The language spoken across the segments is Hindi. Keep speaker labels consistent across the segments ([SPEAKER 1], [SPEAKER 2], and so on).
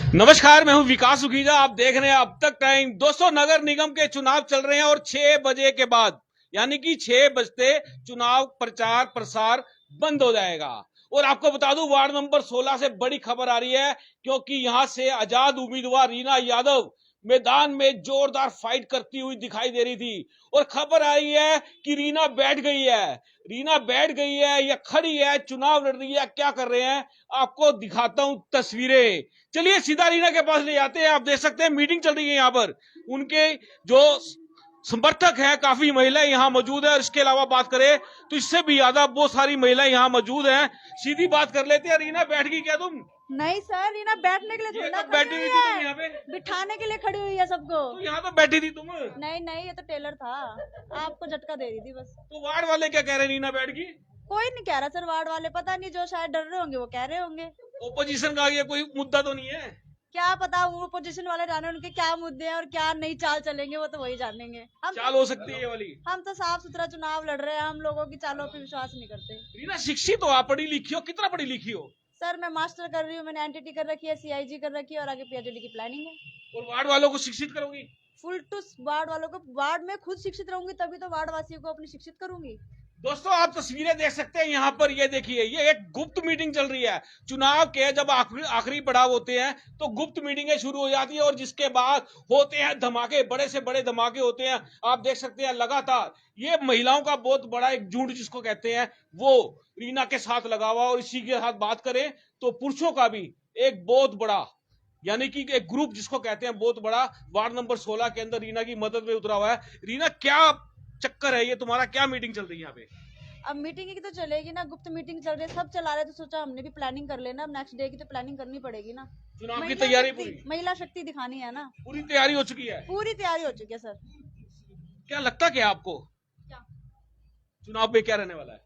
[SPEAKER 1] नमस्कार, मैं हूं विकास सुखीजा। आप देख रहे हैं अब तक टाइम। दोस्तों, नगर निगम के चुनाव चल रहे हैं और 6 बजे के बाद यानी कि 6 बजते चुनाव प्रचार प्रसार बंद हो जाएगा। और आपको बता दूं, वार्ड नंबर 16 से बड़ी खबर आ रही है, क्योंकि यहां से आजाद उम्मीदवार रीना यादव मैदान में जोरदार फाइट करती हुई दिखाई दे रही थी। और खबर आई है कि रीना बैठ गई है। रीना बैठ गई है या खड़ी है, चुनाव लड़ रही है, क्या कर रहे हैं आपको दिखाता हूं तस्वीरें। चलिए सीधा रीना के पास ले जाते हैं। आप देख सकते हैं मीटिंग चल रही है यहाँ पर। उनके जो समर्थक है, काफी महिलाएं यहाँ मौजूद है। और इसके अलावा बात करें तो इससे भी ज्यादा बहुत सारी महिलाएं यहाँ मौजूद हैं। सीधी बात कर लेते हैं। रीना, बैठ गई क्या तुम?
[SPEAKER 2] नहीं सर, रीना बैठने के लिए थोड़ी ना खड़ी
[SPEAKER 1] बैठी हुई
[SPEAKER 2] हुई
[SPEAKER 1] थी तुम
[SPEAKER 2] है,
[SPEAKER 1] यहाँ पे?
[SPEAKER 2] बिठाने के लिए खड़ी हुई है सबको।
[SPEAKER 1] तो यहाँ तो बैठी थी तुम।
[SPEAKER 2] नहीं नहीं, ये तो टेलर था, आपको झटका दे रही थी बस।
[SPEAKER 1] तो वार्ड वाले क्या कह रहे हैं, रीना बैठ गई?
[SPEAKER 2] कोई नहीं कह रहा सर, वार्ड वाले पता नहीं, जो शायद डर रहे होंगे वो कह रहे होंगे।
[SPEAKER 1] ओपोजिशन का ये कोई मुद्दा तो नहीं है?
[SPEAKER 2] क्या पता, वो पोजीशन वाले जाने उनके क्या मुद्दे हैं और क्या नई चाल चलेंगे, वो तो वही जानेंगे।
[SPEAKER 1] चाल हो सकती है ये वाली।
[SPEAKER 2] हम तो साफ सुथरा चुनाव लड़ रहे हैं, हम लोगों की चालों पे विश्वास नहीं करते।
[SPEAKER 1] रीना, शिक्षित हो आप, पढ़ी लिखी हो, कितना पढ़ी लिखी हो?
[SPEAKER 2] सर मैं मास्टर कर रही हूँ, मैंने एनटीटी कर रखी है, सीआईजी कर रखी है और आगे पीएचडी की प्लानिंग है।
[SPEAKER 1] और वार्ड वालों को शिक्षित करोगी?
[SPEAKER 2] फुल टू वार्ड वालों को, वार्ड में खुद शिक्षित रहूंगी तभी तो वार्ड वासियों को अपनी शिक्षित करूंगी।
[SPEAKER 1] दोस्तों, आप तस्वीरें देख सकते हैं यहाँ पर। ये देखिए, ये एक गुप्त मीटिंग चल रही है। चुनाव के जब आखिरी पड़ाव होते हैं तो गुप्त मीटिंगें शुरू हो जाती है और जिसके बाद होते हैं धमाके, बड़े से बड़े धमाके होते हैं। आप देख सकते हैं लगातार ये महिलाओं का बहुत बड़ा एक झुंड जिसको कहते हैं, वो रीना के साथ लगा हुआ। और इसी के साथ बात करें तो पुरुषों का भी एक बहुत बड़ा, यानी कि एक ग्रुप जिसको कहते हैं बहुत बड़ा, वार्ड नंबर 16 के अंदर रीना की मदद में उतरा हुआ है। रीना, क्या चक्कर है ये तुम्हारा? क्या मीटिंग चल रही है यहाँ पे?
[SPEAKER 2] अब मीटिंग की तो चलेगी ना, गुप्त मीटिंग चल रही है, सब चला रहे तो सोचा हमने भी प्लानिंग कर लेना। अब नेक्स्ट डे की तो प्लानिंग करनी पड़ेगी ना।
[SPEAKER 1] चुनाव की तैयारी पूरी?
[SPEAKER 2] महिला शक्ति दिखानी है ना।
[SPEAKER 1] पूरी तैयारी हो चुकी है?
[SPEAKER 2] पूरी तैयारी हो चुकी है सर।
[SPEAKER 1] क्या लगता क्या आपको,
[SPEAKER 2] क्या?
[SPEAKER 1] चुनाव में क्या रहने वाला है?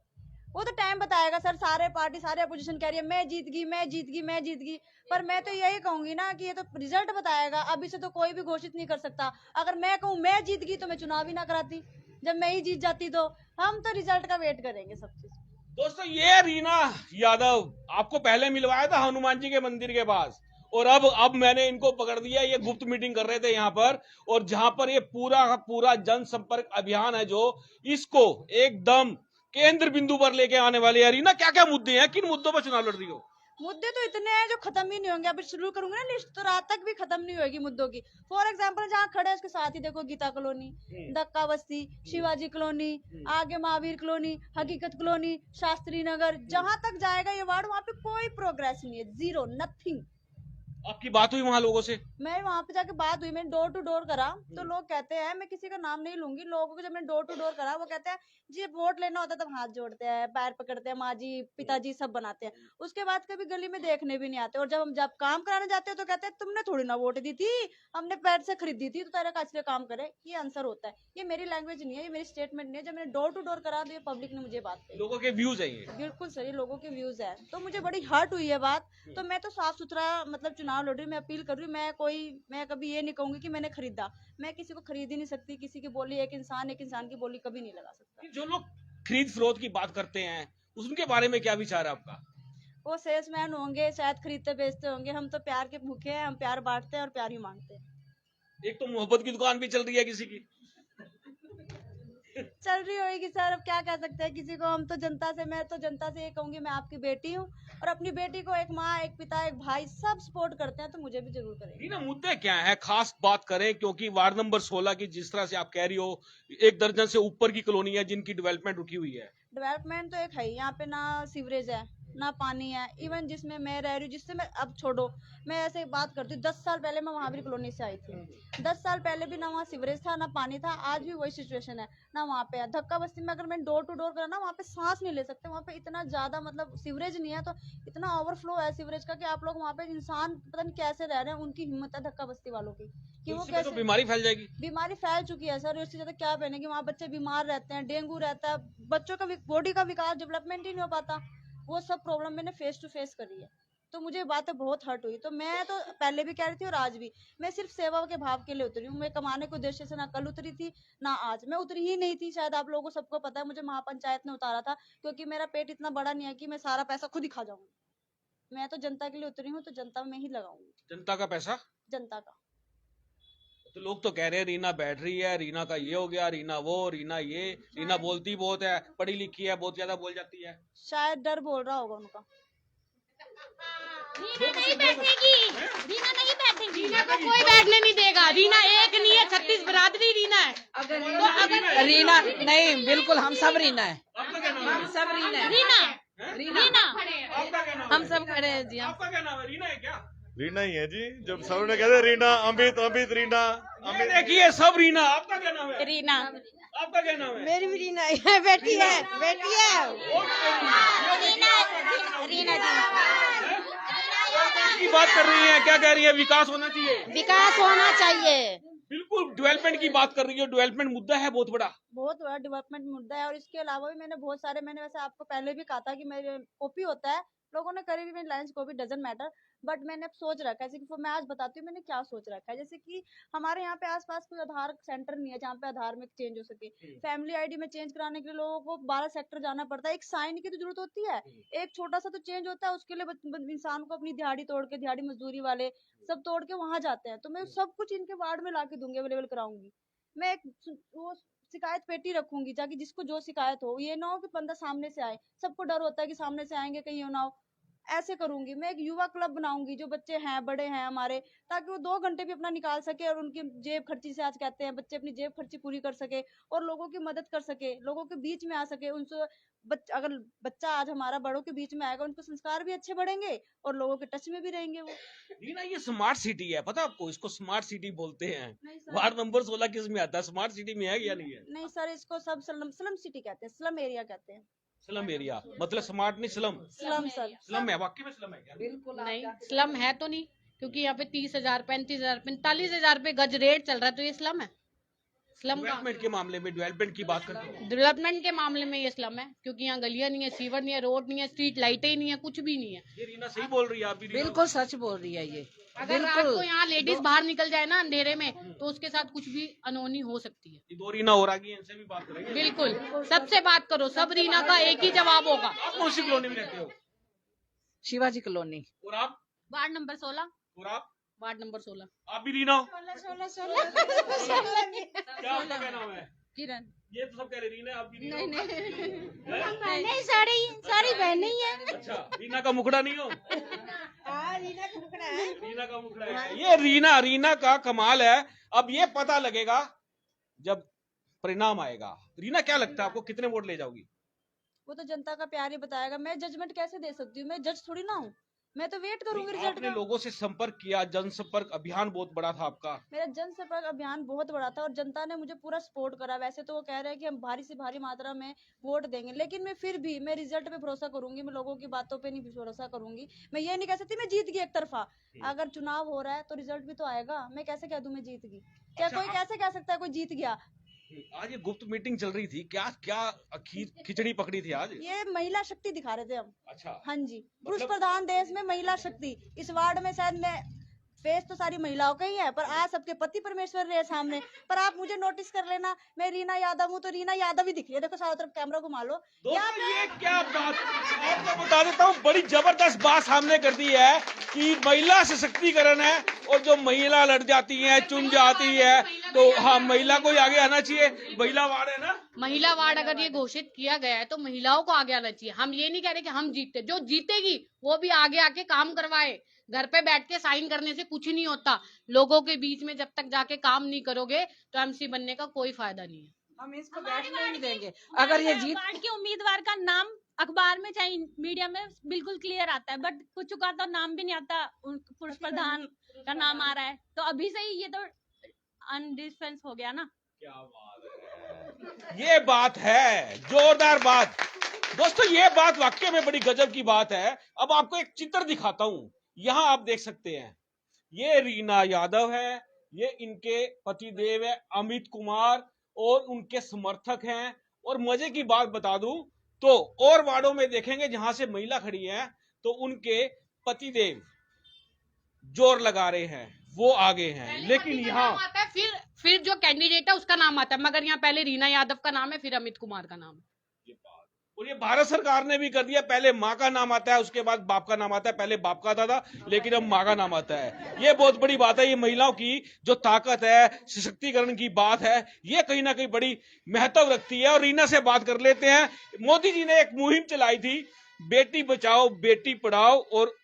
[SPEAKER 2] वो तो टाइम बताएगा सर। सारे पार्टी, सारे अपोजिशन कह रही है मैं जीत गई, मैं जीत गई, मैं जीत गई। पर मैं तो यही कहूंगी ना कि ये तो रिजल्ट बताएगा, अभी से तो कोई भी घोषित नहीं कर सकता। अगर मैं कहूँ मैं जीत गई तो मैं चुनाव ही ना कराती, जब मैं ही जीत जाती तो। हम तो रिजल्ट का वेट करेंगे सब चीज।
[SPEAKER 1] दोस्तों, ये रीना यादव आपको पहले मिलवाया था हनुमान जी के मंदिर के पास, और अब मैंने इनको पकड़ दिया। ये गुप्त मीटिंग कर रहे थे यहाँ पर, और जहां पर ये पूरा का पूरा जनसंपर्क अभियान है जो इसको एकदम केंद्र बिंदु पर लेके आने वाले हैं। रीना, क्या क्या मुद्दे हैं, किन मुद्दों पर चुनाव लड़ रही हो?
[SPEAKER 2] मुद्दे तो इतने हैं जो खत्म ही नहीं होंगे। अभी शुरू करूंगी ना लिस्ट तो रात तक भी खत्म नहीं होगी मुद्दों की। फॉर एग्जांपल, जहाँ खड़े हैं उसके साथ ही देखो, गीता कॉलोनी, दक्का बस्ती, शिवाजी कॉलोनी, आगे महावीर कॉलोनी, हकीकत कॉलोनी, शास्त्री नगर, जहां तक जाएगा ये वार्ड, वहां पे कोई प्रोग्रेस नहीं है, जीरो, नथिंग।
[SPEAKER 1] आपकी बात हुई वहां लोगों से?
[SPEAKER 2] मैं वहां पे जाके बात हुई, मैंने डोर टू डोर करा तो लोग कहते हैं, मैं किसी का नाम नहीं लूंगी, लोगों को जब मैंने डोर टू डोर करा वो कहते हैं जी वोट लेना होता है तब हाथ जोड़ते हैं, पैर पकड़ते हैं, माँ जी पिताजी सब बनाते हैं, उसके बाद कभी गली में देखने भी नहीं आते। और जब काम कराने जाते हैं तो कहते हैं तुमने थोड़ी ना वोट दी थी, हमने पैर से खरीदी थी, तो तेरा काचले काम करे। ये आंसर होता है। ये मेरी लैंग्वेज नहीं है, ये मेरी स्टेटमेंट नहीं है। जब मैंने डोर टू डोर करा तो ये पब्लिक ने मुझे बात कही।
[SPEAKER 1] लोगों के व्यूज है ये?
[SPEAKER 2] बिल्कुल सही, लोगों के व्यूज है, तो मुझे बड़ी हर्ट हुई है बात। तो मैं तो साफ सुथरा मतलब चुनाव लड़ रही हूँ, मैं अपील कर रही हूँ। मैं कभी ये नहीं कहूंगी कि मैंने खरीदा। मैं किसी को खरीद ही नहीं सकती, किसी की बोली, एक इंसान की बोली कभी नहीं लगा सकता।
[SPEAKER 1] जो लोग खरीद फरोख्त की बात करते हैं उनके बारे में क्या विचार है आपका?
[SPEAKER 2] वो सेल्समैन होंगे, शायद खरीदते बेचते होंगे। हम तो प्यार के भूखे हैं, हम प्यार बांटते हैं और प्यार ही मांगते हैं।
[SPEAKER 1] एक तो मोहब्बत की दुकान भी चल रही है किसी की।
[SPEAKER 2] चल रही होगी सर, अब क्या कह सकते हैं किसी को। हम तो जनता से, मैं तो जनता से ये कहूंगी, मैं आपकी बेटी हूँ और अपनी बेटी को एक माँ, एक पिता, एक भाई सब सपोर्ट करते हैं, तो मुझे भी जरूर करेंगे।
[SPEAKER 1] ना मुद्दे क्या है, खास बात करें, क्योंकि वार्ड नंबर 16 की जिस तरह से आप कह रही हो, 1 दर्जन से ऊपर की कॉलोनी है जिनकी डेवलपमेंट रुकी हुई है।
[SPEAKER 2] डेवलपमेंट तो एक है, यहाँ पे ना सीवरेज है ना पानी है। इवन जिसमें मैं रह रही हूँ, जिससे मैं, अब छोड़ो, मैं ऐसे बात करती हूँ, 10 साल पहले मैं महावीर कॉलोनी से आई थी। 10 साल पहले भी ना वहाँ सीवरेज था ना पानी था। आज भी वही सिचुएशन है, ना वहाँ पे है। धक्का बस्ती में अगर मैं डोर टू डोर करा ना, वहाँ पे सांस नहीं ले सकते। वहाँ पे इतना ज्यादा मतलब सीवरेज नहीं है, तो इतना ओवरफ्लो है सीवरेज का कि आप लोग वहाँ पे, इंसान पता नहीं कैसे रह रहे हैं। उनकी हिम्मत है धक्का बस्ती वालों की कि वो कैसे।
[SPEAKER 1] तो बीमारी फैल जाएगी।
[SPEAKER 2] बीमारी फैल चुकी है सर, इससे ज्यादा क्या पहने कि वहाँ बच्चे बीमार रहते हैं, डेंगू रहता है, बच्चों का बॉडी का विकास, डेवलपमेंट ही नहीं हो पाता। वो सब प्रॉब्लम मैंने फेस टू फेस करी है, तो मुझे बातें बहुत हर्ट हुई। तो मैं तो पहले भी कह रही थी और आज भी, मैं सिर्फ सेवा के भाव के लिए उतरी हूँ। मैं कमाने के उद्देश्य से ना कल उतरी थी ना आज। मैं उतरी ही नहीं थी, शायद आप लोगों को सबको पता है। मुझे महापंचायत ने उतारा था क्योंकि मेरा पेट इतना बड़ा नहीं है कि मैं सारा पैसा खुद ही खा जाऊंगी। मैं तो जनता के लिए उतरी हूँ, तो जनता में ही लगाऊंगी।
[SPEAKER 1] जनता का पैसा?
[SPEAKER 2] जनता का।
[SPEAKER 1] तो लोग तो कह रहे हैं रीना बैठ रही है, रीना का ये हो गया, रीना वो, रीना ये, रीना बोलती बहुत है, पढ़ी लिखी है, बहुत ज्यादा बोल जाती है।
[SPEAKER 2] शायद डर बोल रहा होगा उनका।
[SPEAKER 3] रीना नहीं बैठेगी, रीना नहीं बैठेगी, रीना को कोई बैठने नहीं देगा। रीना एक नहीं है, 36 बरादरी रीना है।
[SPEAKER 4] अगर रीना नहीं, बिल्कुल हम सब रीना है,
[SPEAKER 1] आपका क्या नाम
[SPEAKER 4] हम
[SPEAKER 1] है?
[SPEAKER 4] सब रीना है।
[SPEAKER 3] रीना
[SPEAKER 4] रीना
[SPEAKER 1] आपका क्या नाम
[SPEAKER 4] हम
[SPEAKER 1] है?
[SPEAKER 4] सब खड़े हैं जी।
[SPEAKER 1] आपका क्या नाम है? रीना है क्या?
[SPEAKER 5] रीना ही है जी। जब सबने कहते रीना, अमित अमित रीना,
[SPEAKER 1] ये देखिए सब रीना। आपका क्या नाम है?
[SPEAKER 3] रीना
[SPEAKER 1] आपका क्या नाम है?
[SPEAKER 4] मेरी भी रीना है, बेटी है, बेटी है।
[SPEAKER 3] रीना
[SPEAKER 1] की बात कर रही है, क्या कह रही है? विकास होना चाहिए।
[SPEAKER 3] विकास होना चाहिए।
[SPEAKER 1] बिल्कुल डेवलपमेंट की बात कर रही है। डेवलपमेंट मुद्दा है बहुत बड़ा।
[SPEAKER 2] बहुत बड़ा डेवलपमेंट मुद्दा है। और इसके अलावा भी मैंने बहुत सारे, मैंने वैसे आपको पहले भी कहा था कि मेरे कॉपी होता है, लोगों ने करी भी मेरी lines copy, doesn't matter, but मैंने अब सोच रखा है। जैसे कि मैं आज बताती हूँ मैंने क्या सोच रखा है। जैसे कि हमारे यहाँ पे आसपास कोई आधार सेंटर नहीं है जहाँ पे आधार में चेंज हो सके। फैमिली आईडी में चेंज कराने के लिए लोगों को 12 सेक्टर जाना पड़ता है। एक साइन की तो जरूरत होती है, एक छोटा सा तो चेंज होता है, उसके लिए इंसान को अपनी दिहाड़ी तोड़ के, दिहाड़ी मजदूरी वाले सब तोड़ के वहां जाते हैं। तो मैं सब कुछ इनके वार्ड में ला के दूंगी, अवेलेबल कराऊंगी। मैं एक वो शिकायत पेटी रखूंगी, ताकि जिसको जो शिकायत हो, ये ना हो कि बंदा सामने से आए। सबको डर होता है कि सामने से आएंगे कहीं ना हो, ऐसे करूंगी। मैं एक युवा क्लब बनाऊंगी, जो बच्चे हैं, बड़े हैं हमारे, ताकि वो 2 घंटे भी अपना निकाल सके और उनकी जेब खर्ची से, आज कहते हैं बच्चे, अपनी जेब खर्ची पूरी कर सके और लोगों की मदद कर सके, लोगों के बीच में आ सके। उनसे अगर बच्चा आज हमारा बड़ों के बीच में आएगा, उनके संस्कार भी अच्छे बढ़ेंगे और लोगों के टच में भी रहेंगे वो।
[SPEAKER 1] रीना ये स्मार्ट सिटी है, पता आपको? इसको स्मार्ट सिटी बोलते हैं।
[SPEAKER 2] नहीं सर,
[SPEAKER 1] वार्ड नंबर 16 किस में आता है? स्मार्ट सिटी में है या नहीं है?
[SPEAKER 2] नहीं सर, इसको सब स्लम सिटी कहते हैं, स्लम एरिया कहते हैं।
[SPEAKER 1] स्लम एरिया मतलब स्मार्ट नहीं, स्लम।
[SPEAKER 2] स्लम सर,
[SPEAKER 1] स्लम है, वाकई में स्लम है क्या?
[SPEAKER 4] बिल्कुल
[SPEAKER 3] नहीं, स्लम है तो नहीं, क्योंकि यहाँ पे 30,000, 35,000, 45,000 पे गज रेट चल रहा है, तो ये स्लम है। स्लम का
[SPEAKER 1] डेवलपमेंट के मामले में, डेवलपमेंट की बात करते हैं।
[SPEAKER 3] डेवलपमेंट के मामले में ये स्लम है, क्योंकि यहाँ गलियां नहीं है, सीवर नहीं है, रोड नहीं है, स्ट्रीट लाइटें ही नहीं है, कुछ भी नहीं है।
[SPEAKER 1] ये रीना सही बोल रही है। आप भी रीना
[SPEAKER 4] बिल्कुल सच बोल रही है ये।
[SPEAKER 3] अगर रात को यहाँ लेडीज बाहर निकल जाए ना अंधेरे में, तो उसके साथ कुछ भी अनहोनी हो सकती है।
[SPEAKER 1] ये 2 रीना और आ गई हैं, इनसे भी बात करेंगे।
[SPEAKER 3] बिल्कुल, सबसे बात करो, सब रीना का एक ही जवाब होगा।
[SPEAKER 1] आप कौन सी कॉलोनी में रहते हो?
[SPEAKER 4] शिवाजी कॉलोनी।
[SPEAKER 1] और आप?
[SPEAKER 3] Ward number 16।
[SPEAKER 1] और आप?
[SPEAKER 3] Ward number 16।
[SPEAKER 1] आप भी रीना हो? क्या आपका क्या नाम है?
[SPEAKER 3] किरण।
[SPEAKER 1] ये तो सब कह रहे रीना, आप भी रीना हो?
[SPEAKER 3] नहीं, सारी बहन ही है।
[SPEAKER 1] अच्छा, रीना का मुखड़ा नहीं हो? रीना का मुखड़ा है। ये रीना का कमाल है। अब ये पता लगेगा जब परिणाम आएगा। रीना क्या लगता है आपको, कितने वोट ले जाओगी?
[SPEAKER 2] वो तो जनता का प्यार ही बताएगा। मैं जजमेंट कैसे दे सकती हूँ? मैं जज थोड़ी ना हूँ, मैं तो वेट करूंगी रिजल्ट
[SPEAKER 1] आपने
[SPEAKER 2] का।
[SPEAKER 1] लोगों से संपर्क किया, जनसंपर्क अभियान बहुत बड़ा था आपका।
[SPEAKER 2] मेरा जनसंपर्क अभियान बहुत बड़ा था और जनता ने मुझे पूरा सपोर्ट करा। वैसे तो वो कह रहे हैं कि हम भारी से भारी मात्रा में वोट देंगे, लेकिन मैं फिर भी मैं रिजल्ट पे भरोसा करूंगी। मैं लोगों की बातों पे नहीं भरोसा करूंगी। मैं ये नहीं कह सकती मैं जीत गई एक तरफा। अगर चुनाव हो रहा है तो रिजल्ट भी तो आएगा। मैं कैसे कह दूं मैं जीत गई? क्या
[SPEAKER 1] अच्छा,
[SPEAKER 2] कोई कैसे कह सकता है कोई जीत गया?
[SPEAKER 1] आज ये गुप्त मीटिंग चल रही थी, क्या क्या खिचड़ी पकड़ी थी आज?
[SPEAKER 2] ये महिला शक्ति दिखा रहे थे हम।
[SPEAKER 1] अच्छा,
[SPEAKER 2] हाँ जी, पुरुष प्रधान देश में महिला शक्ति। इस वार्ड में शायद मैं फेस तो सारी महिलाओं का ही है, पर आज सबके पति परमेश्वर रहे सामने। पर आप मुझे नोटिस कर लेना, मैं रीना यादव हूँ तो रीना यादव ही दिख रही है। देखो चारों तरफ कैमरा घुमा लो।
[SPEAKER 1] दोस्तों ये क्या बात, आपको बता देता हूँ, बड़ी जबरदस्त बात सामने कर दी है कि महिला सशक्तिकरण है। और जो महिला लड़ जाती है, चुन जाती है, तो हाँ, महिला को ही आगे आना चाहिए। महिला वार्ड है ना,
[SPEAKER 3] महिला वार्ड अगर ये घोषित किया गया है तो महिलाओं को आगे आना चाहिए। हम ये नहीं कह रहे कि हम जीते, जो जीतेगी वो भी आगे आके काम करवाए। घर पे बैठ के साइन करने से कुछ नहीं होता। लोगों के बीच में जब तक जाके काम नहीं करोगे तो एमसी बनने का कोई फायदा नहीं है।
[SPEAKER 4] हम इसको बैठने नहीं देंगे। अगर ये जीत,
[SPEAKER 6] वार्ड के उम्मीदवार का नाम अखबार में चाहे मीडिया में बिल्कुल क्लियर आता है, बट कुछ का तो नाम भी नहीं आता। पुरुष प्रधान का नाम आ रहा है, तो अभी से ही ये तो अनडिफेंस हो गया ना।
[SPEAKER 1] क्या बात है, ये बात है, जोरदार बात। दोस्तों ये बात वाकई में बड़ी गजब की बात है। अब आपको एक चित्र दिखाता हूं, यहां आप देख सकते हैं, ये रीना यादव है, ये इनके पतिदेव है अमित कुमार और उनके समर्थक हैं। और मजे की बात बता दूं तो और वार्डों में देखेंगे जहां से महिला खड़ी है, तो उनके पतिदेव जोर लगा रहे हैं, वो आगे हैं। लेकिन यहाँ
[SPEAKER 3] आता है, फिर जो कैंडिडेट है उसका नाम आता है, मगर यहाँ पहले रीना यादव का नाम है, फिर अमित कुमार का नाम है।
[SPEAKER 1] और ये भारत सरकार ने भी कर दिया। पहले माँ का नाम आता है, उसके बाद बाप का नाम आता है। पहले बाप का आता था, लेकिन अब माँ का नाम आता है। ये बहुत बड़ी बात है। ये महिलाओं की जो ताकत है, सशक्तिकरण की बात है, ये कहीं ना कहीं बड़ी महत्व रखती है। और रीना से बात कर लेते हैं। मोदी जी ने एक मुहिम चलाई थी, बेटी बचाओ बेटी पढ़ाओ और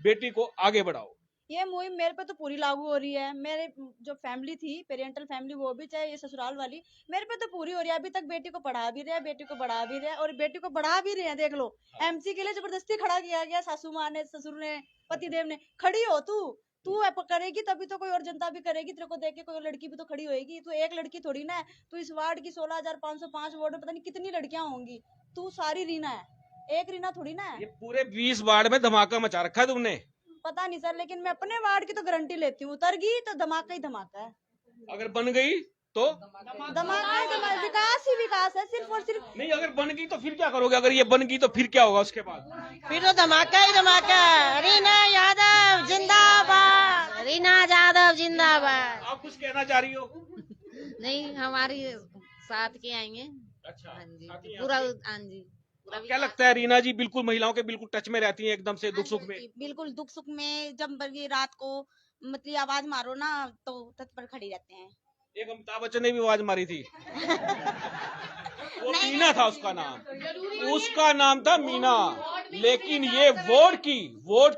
[SPEAKER 1] बेटी को आगे बढ़ाओ।
[SPEAKER 2] ये मुहिम मेरे पे तो पूरी लागू हो रही है। मेरे जो फैमिली थी, पेरेंटल फैमिली, वो भी चाहे ये ससुराल वाली, मेरे पे तो पूरी हो रही है। अभी तक बेटी को पढ़ा भी रहे हैं, बेटी को बढ़ा भी रहे हैं, और बेटी को बढ़ा भी रहे हैं। देख लो, एमसी के लिए जबरदस्ती खड़ा किया गया। सासू माँ ने, ससुर ने, पतिदेव ने, खड़ी हो तू करेगी तभी तो कोई और जनता भी करेगी। तेरे को देख के कोई लड़की भी तो खड़ी होएगी। तू एक लड़की थोड़ी ना है। तू इस वार्ड की 16,505 वार्ड में पता नहीं कितनी लड़कियां होंगी। तू सारी रीना है, एक रीना थोड़ी ना है।
[SPEAKER 1] ये पूरे 20 वार्ड में धमाका मचा रखा है तुमने।
[SPEAKER 2] पता नहीं सर, लेकिन मैं अपने वार्ड की तो गारंटी लेती हूँ। उतर गई तो धमाका ही धमाका है।
[SPEAKER 1] अगर बन गई तो
[SPEAKER 2] धमाका ही धमाका, विकास ही विकास है, सिर्फ और सिर्फ।
[SPEAKER 1] नहीं, अगर बन गई तो फिर क्या करोगे? अगर ये बन गई तो फिर क्या होगा उसके बाद?
[SPEAKER 4] फिर तो धमाका ही धमाका। रीना यादव जिंदाबाद, रीना यादव जिंदाबाद।
[SPEAKER 1] आप कुछ कहना चाह रही हो?
[SPEAKER 7] नहीं, हमारी साथ के आएंगे।
[SPEAKER 1] अच्छा,
[SPEAKER 7] हाँ जी,
[SPEAKER 1] साथी हैं
[SPEAKER 7] पूरा
[SPEAKER 1] आपके?
[SPEAKER 7] हाँ जी, पूरा
[SPEAKER 1] क्या लगता है रीना जी बिल्कुल महिलाओं के बिल्कुल टच में रहती हैं, एकदम से दुख सुख में?
[SPEAKER 8] बिल्कुल दुख सुख में। जब ये रात को मतलब आवाज मारो ना तो तत्पर खड़ी रहते हैं।
[SPEAKER 1] एक अमिताभ बच्चन ने भी आवाज मारी थी। वो मीना था उसका नाम, उसका नाम था मीना। लेकिन ये वोट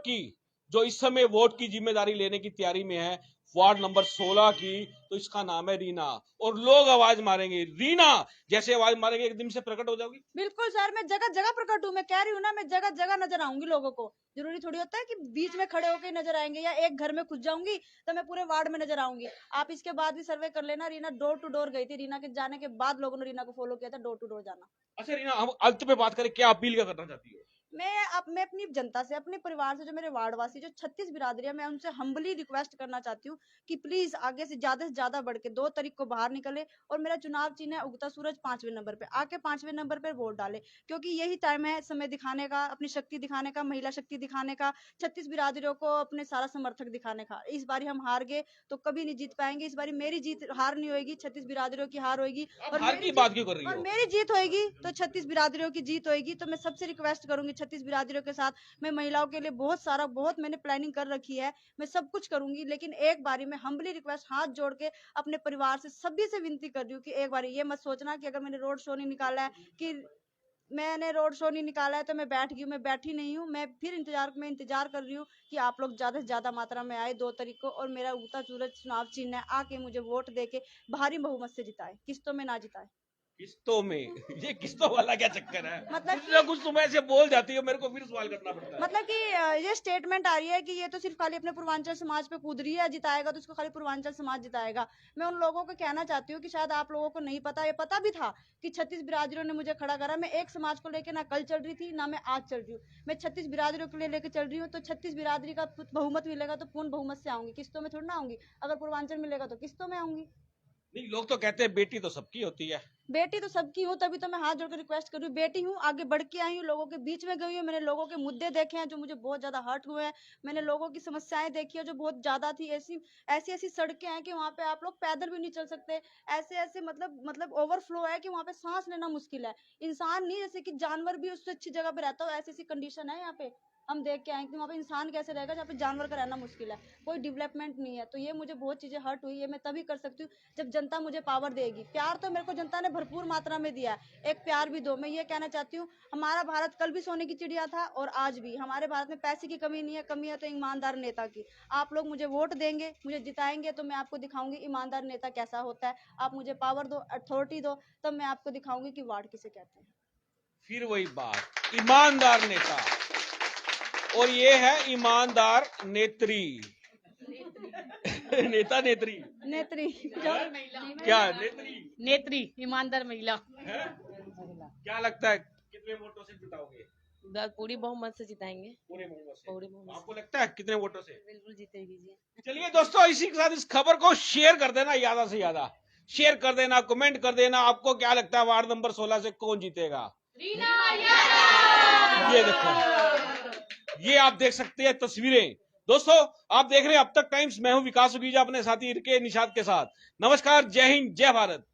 [SPEAKER 1] की जो इस समय वोट की जिम्मेदारी लेने की तैयारी में है, वार्ड नंबर 16 की, तो इसका नाम है रीना। और लोग आवाज मारेंगे रीना, जैसे आवाज मारेंगे एक दिन से प्रकट हो जाओगी।
[SPEAKER 2] बिल्कुल सर, मैं जगह जगह प्रकट हूँ। मैं कह रही हूँ ना, मैं जगह जगह नजर आऊंगी लोगों को। जरूरी थोड़ी होता है कि बीच में खड़े होकर नजर आएंगे, या एक घर में घुस जाऊंगी तो मैं पूरे वार्ड में नजर आऊंगी। आप इसके बाद भी सर्वे कर लेना। रीना डोर टू डोर गई थी। रीना के जाने के बाद लोगों ने रीना को फॉलो किया था, डोर टू डोर जाना।
[SPEAKER 1] अच्छा रीना, हम अंत पे बात करें, क्या अपील क्या करना चाहती हो?
[SPEAKER 2] मैं अपनी जनता से, अपने परिवार से, जो मेरे वार्डवासी, जो 36 बिरादरियां, मैं उनसे हम्बली रिक्वेस्ट करना चाहती हूँ कि प्लीज आगे से ज्यादा बढ़ के 2 तारीख को बाहर निकले। और मेरा चुनाव चिन्ह है उगता सूरज, 5वें नंबर पे आके 5वें नंबर पे वोट डाले। क्योंकि यही टाइम है समय दिखाने का, अपनी शक्ति दिखाने का, महिला शक्ति दिखाने का, 36 बिरादरियों को अपने सारा समर्थक दिखाने का। इस बार हम हार गए तो कभी नहीं जीत पाएंगे। इस बार मेरी जीत हार नहीं होगी, 36 बिरादरियों की हार होगी।
[SPEAKER 1] और हार की बात क्यों कर रही
[SPEAKER 2] और
[SPEAKER 1] हो?
[SPEAKER 2] मेरी जीत होगी तो 36 बिरादरियों की जीत होगी। तो मैं सबसे रिक्वेस्ट करूंगी, 36 बिरादरियों के साथ मैं महिलाओं के लिए बहुत मैंने प्लानिंग कर रखी है। मैं सब कुछ करूंगी, लेकिन एक बारी मैं हम्बली रिक्वेस्ट हाथ जोड़ के अपने परिवार से, सभी से विनती कर रही हूँ कि एक बारी ये मत सोचना कि अगर मैंने रोड शो नहीं निकाला है तो मैं बैठ गई हूँ। मैं बैठी नहीं हूँ। मैं फिर इंतजार कर रही हूँ कि आप लोग ज्यादा से ज्यादा मात्रा में आए 2 तारीख को, और मेरा उगता सूरज चुनाव चिन्ह है, आके मुझे वोट देके भारी बहुमत से जिताए, किस्तों में ना जिताए।
[SPEAKER 1] किस्तों में? ये किस्तों वाला क्या चक्कर है?
[SPEAKER 2] मतलब
[SPEAKER 1] कुछ ना कुछ तुम ऐसे बोल जाती हो, मेरे को फिर सवाल करना पड़ता है।
[SPEAKER 2] मतलब कि ये स्टेटमेंट आ रही है कि ये तो सिर्फ खाली अपने पूर्वांचल समाज पे कूद रही है, जिताएगा तो इसको खाली पूर्वांचल समाज जिताएगा। मैं उन लोगों को कहना चाहती हूँ कि शायद आप लोगों को नहीं पता, ये पता भी था कि 36 बिरादरियों ने मुझे खड़ा करा। मैं एक समाज को लेकर ना कल चल रही थी, ना मैं आज चल रही हूँ। मैं 36 बिरादरियों के लिए लेकर चल रही हूँ। तो 36 बिरादरी का बहुमत मिलेगा तो पूर्ण बहुमत से आऊंगी, किस्तों में थोड़ी ना आऊंगी। अगर पूर्वांचल मिलेगा तो किस्तों में आऊंगी।
[SPEAKER 1] नहीं, लोग तो कहते हैं बेटी तो सबकी होती है।
[SPEAKER 2] बेटी तो सबकी हूँ, तभी तो मैं हाथ जोड़कर रिक्वेस्ट कर रही हूँ। बेटी हूँ, आगे बढ़ के आई हूँ, लोगों के बीच में गई हूँ। मैंने लोगों के मुद्दे देखे हैं जो मुझे बहुत ज्यादा हर्ट हुए हैं। मैंने लोगों की समस्याएं देखी है जो बहुत ज्यादा थी। ऐसी सड़कें हैं कि वहाँ पे आप लोग पैदल भी नहीं चल सकते। ऐसे मतलब ओवरफ्लो है कि वहाँ पे सांस लेना मुश्किल है। इंसान नहीं, जैसे कि जानवर भी उससे अच्छी जगह पे रहता हो, ऐसी कंडीशन है यहाँ पे। हम देख के आए कि वहाँ पे इंसान कैसे रहेगा जहाँ पे जानवर का रहना मुश्किल है। कोई डेवलपमेंट नहीं है। तो ये मुझे बहुत चीजें हर्ट हुई है। मैं तभी कर सकती हूँ जब जनता मुझे पावर देगी। प्यार तो मेरे को जनता ने भरपूर मात्रा में दिया है, एक प्यार भी दो। मैं ये कहना चाहती हूँ, हमारा भारत कल भी सोने की चिड़िया था और आज भी। हमारे भारत में पैसे की कमी नहीं है, कमी है तो ईमानदार नेता की। आप लोग मुझे वोट देंगे, मुझे जिताएंगे, तो मैं आपको दिखाऊंगी ईमानदार नेता कैसा होता है। आप मुझे पावर दो, अथॉरिटी दो, तब मैं आपको दिखाऊंगी कि वार्ड किसे कहते हैं।
[SPEAKER 1] फिर वही बात, ईमानदार नेता। और ये है ईमानदार नेत्री। नेता नेत्री क्या?
[SPEAKER 3] नेत्री ईमानदार महिला
[SPEAKER 1] है? क्या लगता है कितने वोटों से जिताओगे?
[SPEAKER 7] पूरी बहुमत से जिताएंगे।
[SPEAKER 1] पूरे बहुमत से?
[SPEAKER 7] पूरी बहुमत
[SPEAKER 1] आपको लगता है कितने वोटों से?
[SPEAKER 7] बिल्कुल जीतेगी जी।
[SPEAKER 1] चलिए दोस्तों, इसी के साथ इस खबर को शेयर कर देना, ज्यादा से ज्यादा शेयर कर देना, कमेंट कर देना। आपको क्या लगता है वार्ड नंबर 16 से कौन जीतेगा? ये देखो, ये आप देख सकते हैं तस्वीरें। दोस्तों, आप देख रहे हैं अब तक टाइम्स। मैं हूं विकास सुगीजा, अपने साथी इरके निषाद के साथ। नमस्कार, जय हिंद, जय भारत।